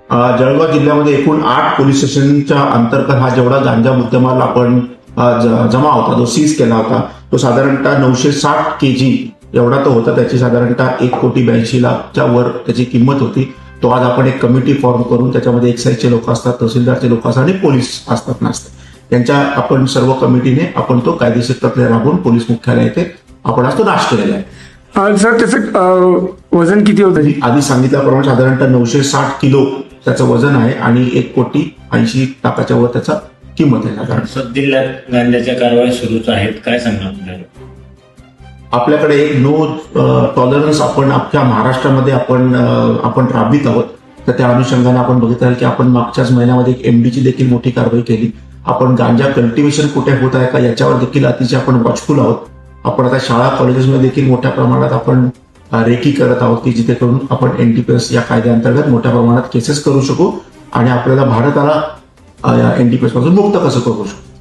जळगाव जिल्ह्यामध्ये एकूण 8 पोलीस स्टेशनच्या अंतर्गत हा जेवढा गांजा मुद्देमाल आपण जमा होता, जो सीज केला होता, तो साधारणतः 960 kg एवढा तो होता. त्याची साधारणतः 1,82,00,000च्या वर त्याची किंमत होती. तो आज आपण एक कमिटी फॉर्म करून त्याच्यामध्ये एक्साईजचे लोक असतात, तहसीलदारचे लोक असतात आणि पोलीस असतात नसतात, त्यांच्या आपण सर्व कमिटीने आपण तो कायदेशीर प्रक्रिया राबवून पोलीस मुख्यालय येथे आपण आज तो नाश केलेला आहे. सर त्याचं वजन किती होतं? आधी सांगितल्याप्रमाणे साधारणतः 960 किलो त्याचं वजन आहे आणि 1,80,00,000 वर त्याचा किंमत आहे. जिल्ह्यात गांजाच्या कारवाई सुरूच आहेत, काय सांगणार आपल्याला? आपल्याकडे एक नो टॉलरन्स आपण अख्ख्या महाराष्ट्रामध्ये आपण राबवित आहोत. तर त्या अनुषंगाने आपण बघितलं की आपण मागच्याच महिन्यामध्ये एक एमडीची देखील मोठी कारवाई केली. आपण गांजा कल्टिव्हेशन कुठे होत आहे का याच्यावर देखील अतिशय आपण वॉचफुल आहोत. आपण आता शाळा कॉलेजेसमध्ये देखील मोठ्या प्रमाणात आपण रेकी करत आहोत की जिथे करून आपण एनडीपीएस या कायद्याअंतर्गत मोठ्या प्रमाणात केसेस करू शकू आणि आपल्याला भारताला एनडीपीएस पासून मुक्त कसं करू शकू.